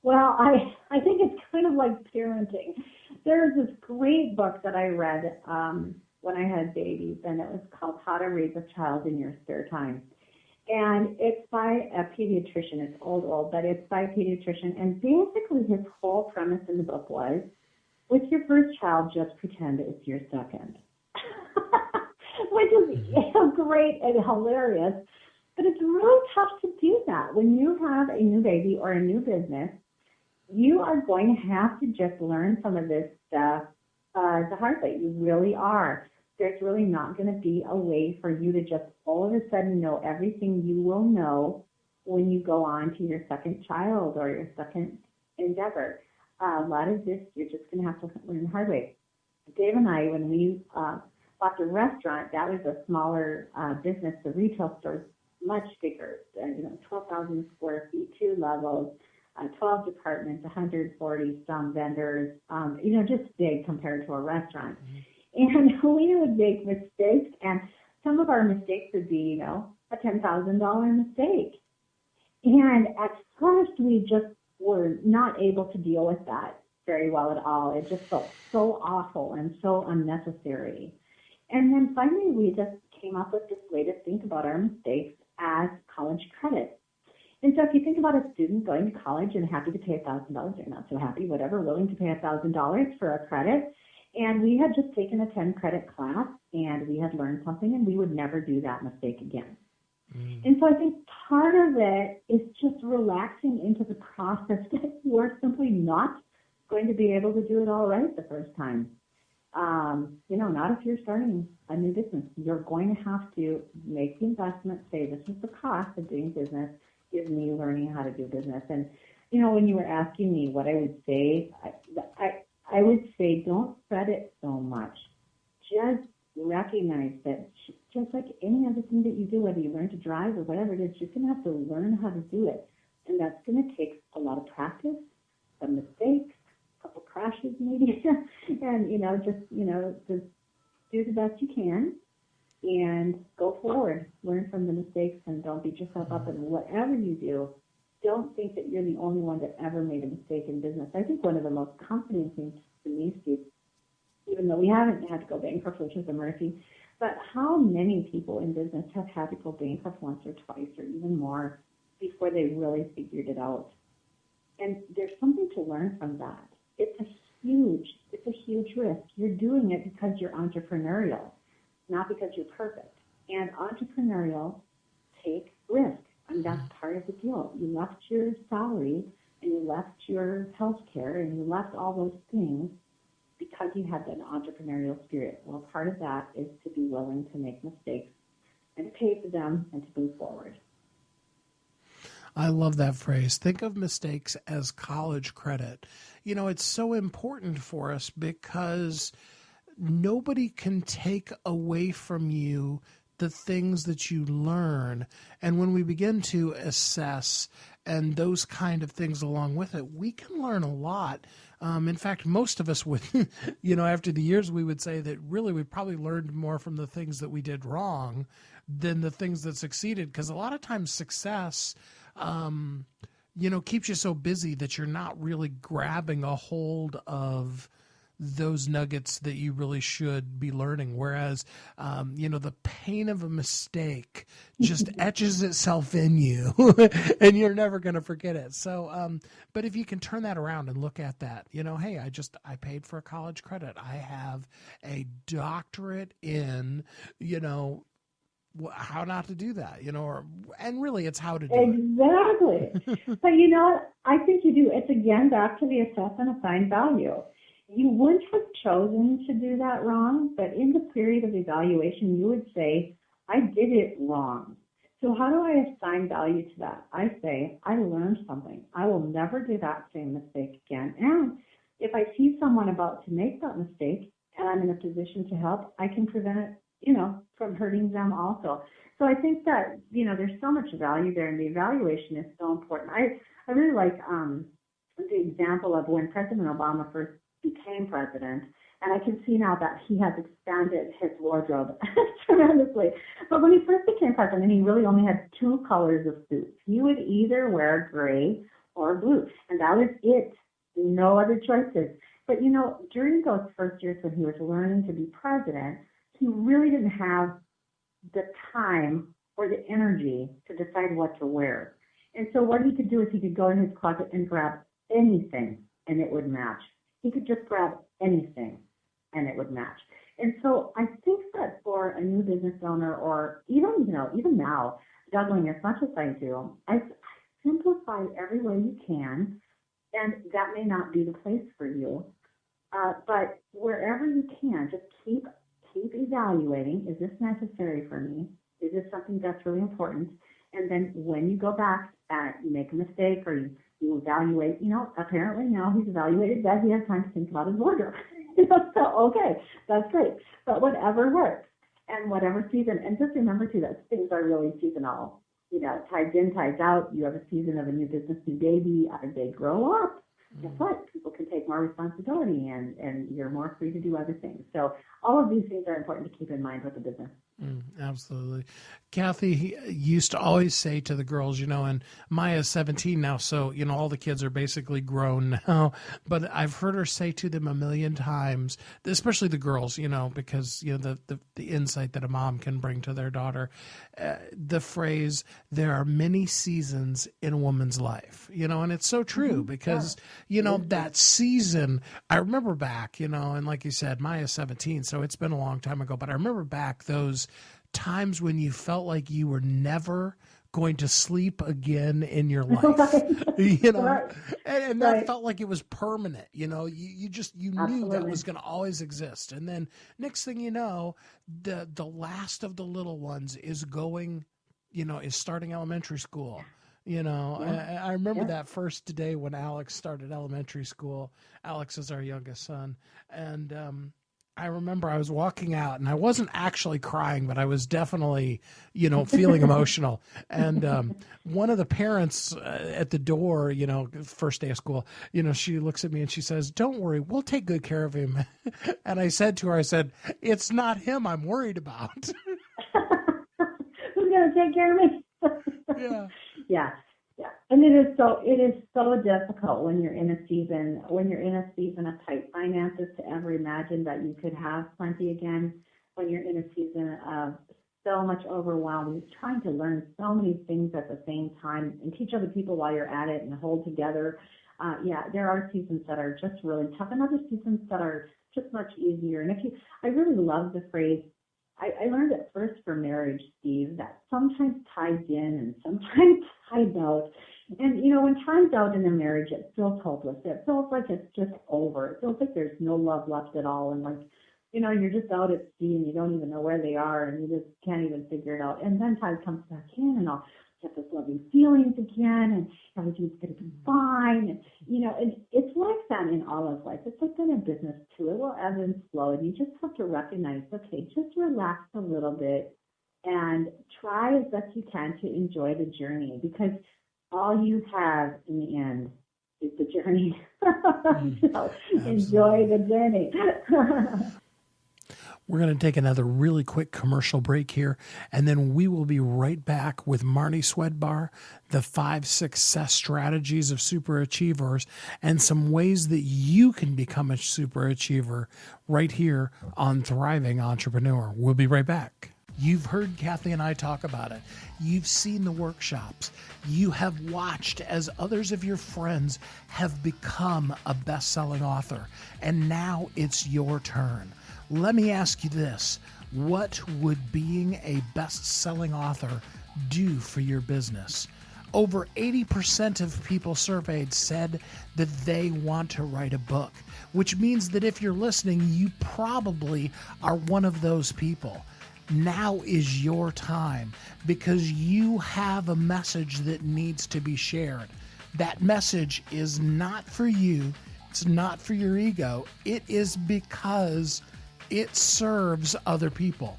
C: Well, I think it's kind of like parenting. There's this great book that I read when I had babies, and it was called How to Raise a Child in Your Spare Time. And it's by a pediatrician. It's old, but it's by a pediatrician. And basically his whole premise in the book was, with your first child, just pretend it's your second. Which is great and hilarious. But it's really tough to do that. When you have a new baby or a new business, you are going to have to just learn some of this stuff the hard way. You really are. There's really not going to be a way for you to just all of a sudden know everything you will know when you go on to your second child or your second endeavor. A lot of this you're just going to have to learn the hard way. Dave and I, when we bought the restaurant, that was a smaller business. The retail store's much bigger, 12,000 square feet, 2 levels, 12 departments, 140 some vendors, just big compared to a restaurant. Mm-hmm. And we would make mistakes, and some of our mistakes would be, a $10,000 mistake. And at first, we just were not able to deal with that very well at all. It just felt so awful and so unnecessary. And then finally, we just came up with this way to think about our mistakes as college credit. And so if you think about a student going to college and happy to pay $1,000, or not so happy, whatever, willing to pay $1,000 for a credit, and we had just taken a 10-credit class, and we had learned something, and we would never do that mistake again. Mm. And so I think part of it is just relaxing into the process that you are simply not going to be able to do it all right the first time. Not if you're starting a new business. You're going to have to make the investment, say, this is the cost of doing business, is me learning how to do business. And, when you were asking me what I would say, I would say don't fret it so much. Just recognize that just like any other thing that you do, whether you learn to drive or whatever it is, you're going to have to learn how to do it. And that's going to take a lot of practice, some mistakes, a couple crashes maybe, and, just do the best you can and go forward. Learn from the mistakes and don't beat yourself up. And whatever you do, don't think that you're the only one that ever made a mistake in business. I think one of the most comforting things to me, Steve, even though we haven't had to go bankrupt, which is a mercy, but how many people in business have had to go bankrupt once or twice or even more before they really figured it out? And there's something to learn from that. It's a huge risk. You're doing it because you're entrepreneurial, not because you're perfect. And entrepreneurial take risk. And that's part of the deal. You left your salary and you left your health care and you left all those things because you had that entrepreneurial spirit. Well, part of that is to be willing to make mistakes and to pay for them and to move forward.
B: I love that phrase. Think of mistakes as college credit. It's so important for us because nobody can take away from you the things that you learn. And when we begin to assess and those kind of things along with it, we can learn a lot. In fact, most of us would, after the years, we would say that really we probably learned more from the things that we did wrong than the things that succeeded. Because a lot of times success, keeps you so busy that you're not really grabbing a hold of those nuggets that you really should be learning. Whereas, the pain of a mistake just etches itself in you and you're never going to forget it. So, but if you can turn that around and look at that, hey, I paid for a college credit. I have a doctorate in, how not to do that, and really it's how to do it.
C: Exactly. But I think you do. It's again back to the assess and assign value. You wouldn't have chosen to do that wrong, but in the period of evaluation, you would say, I did it wrong. So how do I assign value to that? I say, I learned something. I will never do that same mistake again. And if I see someone about to make that mistake and I'm in a position to help, I can prevent it, from hurting them also. So I think that, there's so much value there, and the evaluation is so important. I really like the example of when President Obama first became president, and I can see now that he has expanded his wardrobe tremendously. But when he first became president, he really only had 2 colors of suits. He would either wear gray or blue. And that was it. No other choices. But, during those first years when he was learning to be president, he really didn't have the time or the energy to decide what to wear. And so what he could do is he could go in his closet and grab anything and it would match. He could just grab anything and it would match. And so I think that for a new business owner, or even now, juggling as much as I do, I simplify every way you can, and that may not be the place for you. But wherever you can, just keep evaluating, is this necessary for me? Is this something that's really important? And then when you go back and you make a mistake or you evaluate, apparently now he's evaluated that he has time to think about his wardrobe. So, okay, that's great. But whatever works and whatever season, and just remember too that things are really seasonal. Tides in, tides out. You have a season of a new business, new baby. As they grow up, guess what? People can take more responsibility and you're more free to do other things. So all of these things are important to keep in mind with the business.
B: Absolutely. Kathy used to always say to the girls, and Maya's 17 now, so, all the kids are basically grown now, but I've heard her say to them a million times, especially the girls, because, the insight that a mom can bring to their daughter, the phrase, there are many seasons in a woman's life, and it's so true because, that season, I remember back, and like you said, Maya's 17, so it's been a long time ago, but I remember back those times when you felt like you were never going to sleep again in your life,
C: Right.
B: and that felt like it was permanent. You knew
C: Absolutely.
B: that was going to always exist. And then next thing you know, the last of the little ones is going, is starting elementary school. I remember that first day when Alex started elementary school. Alex is our youngest son. And, I remember I was walking out and I wasn't actually crying, but I was definitely, feeling emotional. And one of the parents at the door, first day of school, she looks at me and she says, "Don't worry, we'll take good care of him." And I said to her, "It's not him I'm worried about."
C: Who's going to take care of me? Yeah. And it is so difficult when you're in a season of tight finances to ever imagine that you could have plenty again, when you're in a season of so much overwhelm, trying to learn so many things at the same time and teach other people while you're at it and hold together. There are seasons that are just really tough and other seasons that are just much easier. And I really love the phrase, I learned it first for marriage, Steve, that sometimes tides in and sometimes tides out. And, when tides out in a marriage, it feels hopeless. It feels like it's just over. It feels like there's no love left at all. And you're just out at sea and you don't even know where they are and you just can't even figure it out. And then tide comes back in and I'll get this loving feelings again and everything's going to be fine. And it's like that in all of life. It's like that in business too. It will ebb and flow and you just have to recognize, okay, just relax a little bit and try as best you can to enjoy the journey, because all you have in the end is the journey. So enjoy the journey.
B: We're going to take another really quick commercial break here, and then we will be right back with Marnie Swedberg, the 5 success strategies of superachievers, and some ways that you can become a superachiever right here on Thriving Entrepreneur. We'll be right back. You've heard Kathy and I talk about it. You've seen the workshops. You have watched as others of your friends have become a best-selling author, and now it's your turn. Let me ask you this. What would being a best-selling author do for your business? Over 80% of people surveyed said that they want to write a book, which means that if you're listening, you probably are one of those people. Now is your time, because you have a message that needs to be shared. That message is not for you. It's not for your ego. It is because it serves other people.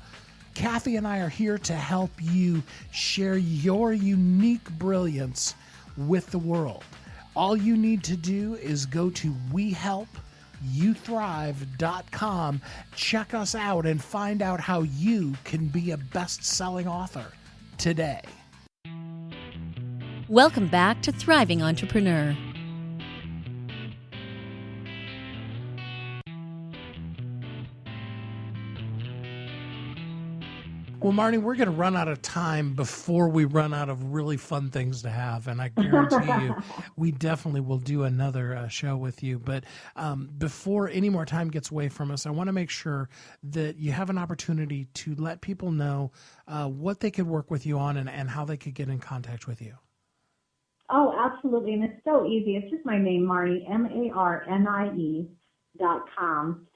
B: Kathy and I are here to help you share your unique brilliance with the world. All you need to do is go to WeHelpYouThrive.com, check us out, and find out how you can be a best-selling author today.
A: Welcome back to Thriving Entrepreneur.
B: Well, Marnie, we're going to run out of time before we run out of really fun things to have. And I guarantee you, we definitely will do another show with you. But before any more time gets away from us, I want to make sure that you have an opportunity to let people know what they could work with you on and how they could get in contact with you.
C: Oh, absolutely. And it's so easy. It's just my name, Marnie, MARNIE.com.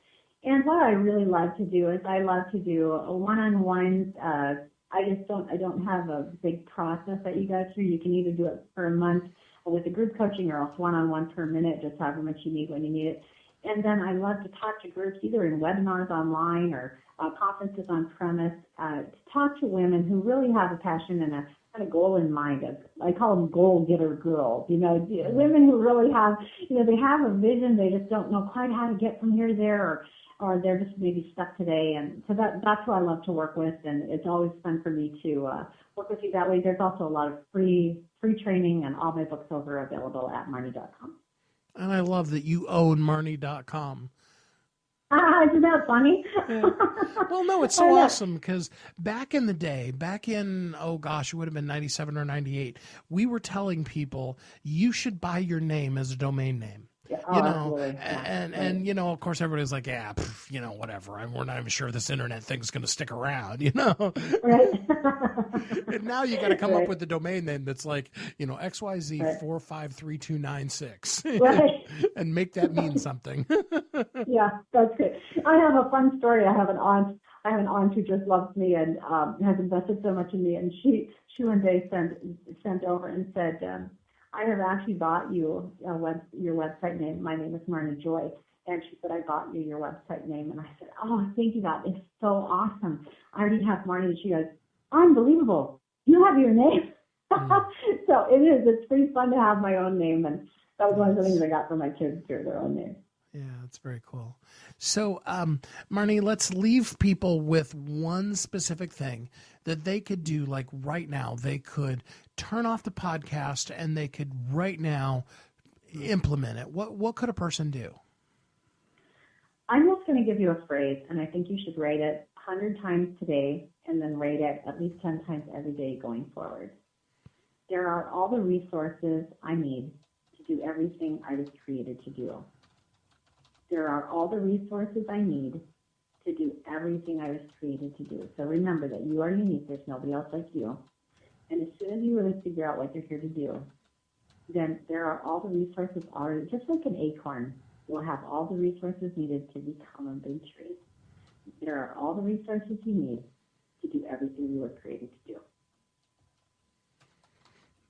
C: And what I really love to do is I love to do a one-on-one. I don't have a big process that you go through. You can either do it for a month with a group coaching or else one-on-one per minute, just however much you need when you need it. And then I love to talk to groups either in webinars online or conferences on premise to talk to women who really have a passion and a kind of goal in mind. I call them goal getter girls. Women who really have, they have a vision. They just don't know quite how to get from here to there, or they're just maybe stuck today. And so that's who I love to work with, and it's always fun for me to work with you that way. There's also a lot of free training, and all my books over available at Marnie.com.
B: And I love that you own Marnie.com.
C: Isn't that funny?
B: Yeah. Well, no, it's so awesome because back in the day, it would have been 97 or 98, we were telling people you should buy your name as a domain name.
C: Absolutely.
B: And of course, everybody's like, whatever. We're not even sure this internet thing's going to stick around,
C: Right.
B: And now you got to come up with the domain name that's like, XYZ453296,
C: Right.
B: and make that mean something.
C: Yeah, that's good. I have a fun story. I have an aunt who just loves me and has invested so much in me, and she one day sent over and said, I have actually bought you your website name. My name is Marnie Joy. And she said, I bought you your website name. And I said, oh, thank you. That is so awesome. I already have Marnie. And she goes, unbelievable. You have your name. So it is. It's pretty fun to have my own name. And that was one of the things I got for my kids too, their own name.
B: Yeah, that's very cool. So, Marnie, let's leave people with one specific thing that they could do, like right now. They could turn off the podcast and they could right now implement it. What could a person do?
C: I'm just going to give you a phrase, and I think you should write it 100 times today and then write it at least 10 times every day going forward. There are all the resources I need to do everything I was created to do. There are all the resources I need to do everything I was created to do. So remember that you are unique. There's nobody else like you. And as soon as you really figure out what you're here to do, then there are all the resources already, just like an acorn will have all the resources needed to become a big tree. There are all the resources you need to do everything you were created to do.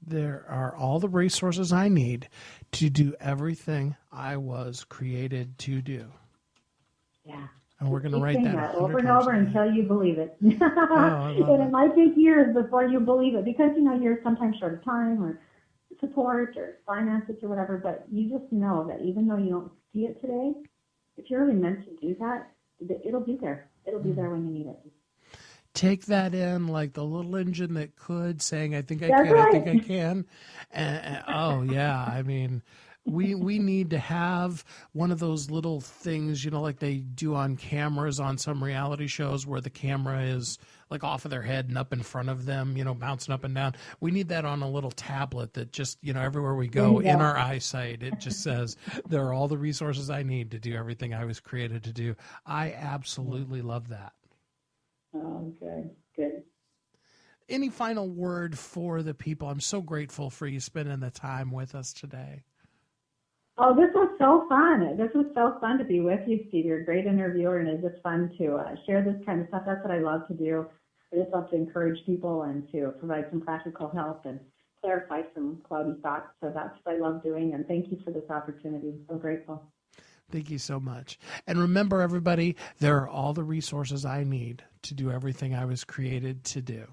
B: There are all the resources I need to do everything I was created to do.
C: Yeah.
B: And we're going to write that
C: over and over until you believe it.
B: And
C: it might take years before you believe it because, you're sometimes short of time or support or finances or whatever, but you just know that even though you don't see it today, if you're really meant to do that, it'll be there. It'll be there when you need it.
B: Take that in like the little engine that could, saying, I think I
C: That's
B: can,
C: right.
B: I think I can. And oh, yeah, I mean, we need to have one of those little things, like they do on cameras on some reality shows where the camera is like off of their head and up in front of them, bouncing up and down. We need that on a little tablet that just, everywhere we go in our eyesight, it just says, there are all the resources I need to do everything I was created to do. I absolutely love that.
C: Oh, good.
B: Any final word for the people? I'm so grateful for you spending the time with us today.
C: Oh, this was so fun. This was so fun to be with you, Steve. You're a great interviewer, and it's just fun to share this kind of stuff. That's what I love to do. I just love to encourage people and to provide some practical help and clarify some cloudy thoughts. So that's what I love doing, and thank you for this opportunity. I'm so grateful.
B: Thank you so much. And remember, everybody, there are all the resources I need to do everything I was created to do.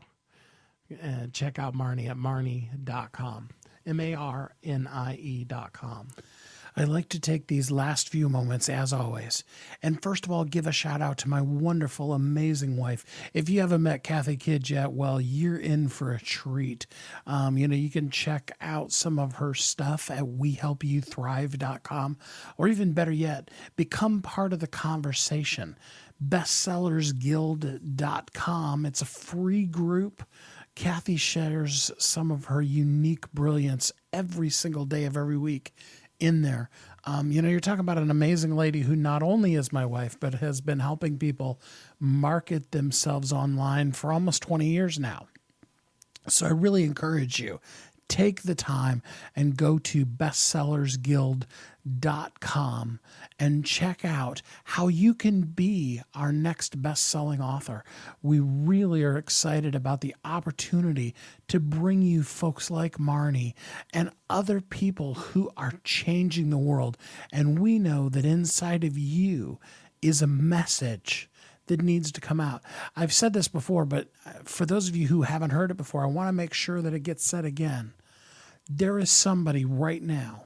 B: And check out Marnie at Marnie.com, MARNIE.com. I'd like to take these last few moments, as always, and first of all, give a shout out to my wonderful, amazing wife. If you haven't met Kathy Kidd yet, well, you're in for a treat. You can check out some of her stuff at wehelpyouthrive.com, or even better yet, become part of the conversation. bestsellersguild.com. It's a free group. Kathy shares some of her unique brilliance every single day of every week in there. You're talking about an amazing lady who not only is my wife, but has been helping people market themselves online for almost 20 years now. So I really encourage you, take the time and go to bestsellersguild.com and check out how you can be our next best-selling author. We really are excited about the opportunity to bring you folks like Marnie and other people who are changing the world. And we know that inside of you is a message that needs to come out. I've said this before, but for those of you who haven't heard it before, I want to make sure that it gets said again. There is somebody right now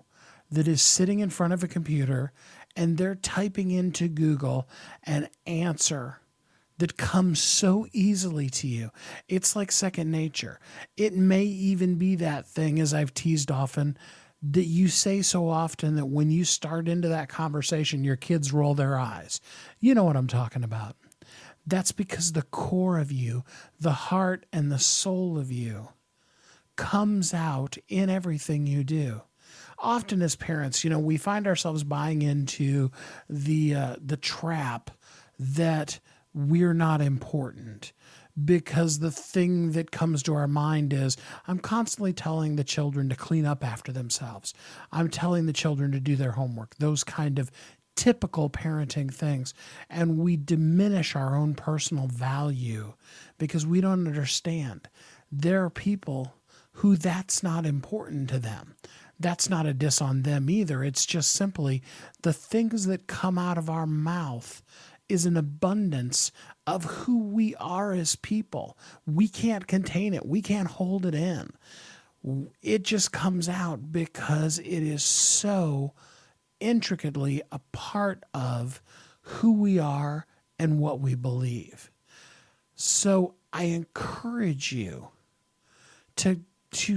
B: that is sitting in front of a computer and they're typing into Google an answer that comes so easily to you. It's like second nature. It may even be that thing, as I've teased often, that you say so often that when you start into that conversation, your kids roll their eyes. You know what I'm talking about. That's because the core of you, the heart and the soul of you, comes out in everything you do. Often as parents, we find ourselves buying into the trap that we're not important, because the thing that comes to our mind is, I'm constantly telling the children to clean up after themselves. I'm telling the children to do their homework, those kind of typical parenting things. And we diminish our own personal value because we don't understand. There are people who that's not important to them. That's not a diss on them either. It's just simply the things that come out of our mouth is an abundance of who we are as people. We can't contain it. We can't hold it in. It just comes out because it is so intricately a part of who we are and what we believe. So I encourage you to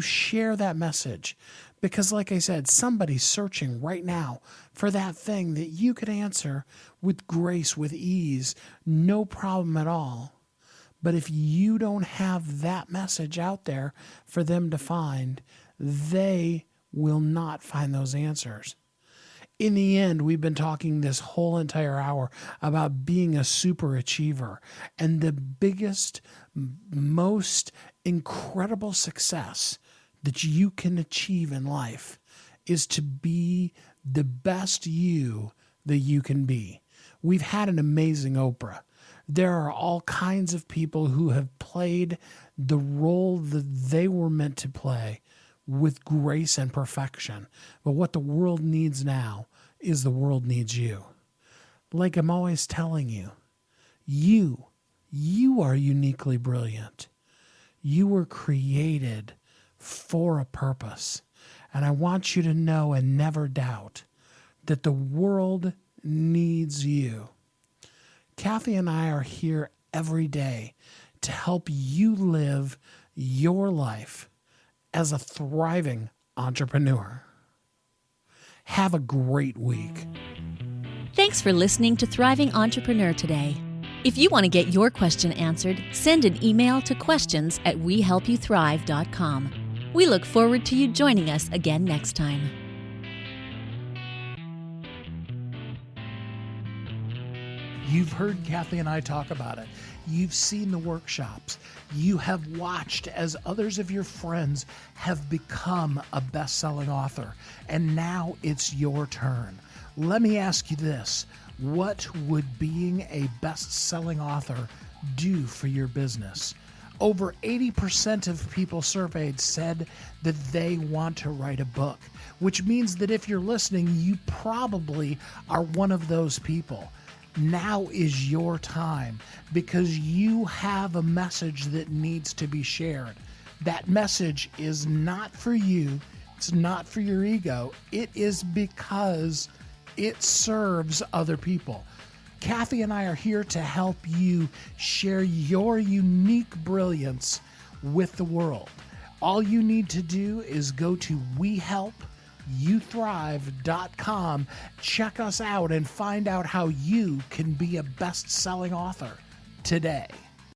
B: share that message, because like I said, somebody's searching right now for that thing that you could answer with grace, with ease, no problem at all. But if you don't have that message out there for them to find, they will not find those answers. In the end, we've been talking this whole entire hour about being a super achiever, and the biggest, most incredible success that you can achieve in life is to be the best you that you can be. We've had an amazing Oprah. There are all kinds of people who have played the role that they were meant to play with grace and perfection. But what the world needs now is the world needs you. Like I'm always telling you, you are uniquely brilliant. You were created for a purpose. And I want you to know and never doubt that the world needs you. Kathy and I are here every day to help you live your life as a thriving entrepreneur. Have a great week.
A: Thanks for listening to Thriving Entrepreneur today. If you want to get your question answered, send an email to questions@wehelpyouthrive.com. We look forward to you joining us again next time.
B: You've heard Kathy and I talk about it. You've seen the workshops. You have watched as others of your friends have become a best-selling author. And now it's your turn. Let me ask you this. What would being a best-selling author do for your business? Over 80% of people surveyed said that they want to write a book, which means that if you're listening, you probably are one of those people. Now is your time, because you have a message that needs to be shared. That message is not for you It's not for your ego. It is because it serves other people. Kathy and I are here to help you share your unique brilliance with the world. All you need to do is go to WeHelpYouThrive.com, check us out, and find out how you can be a best-selling author today.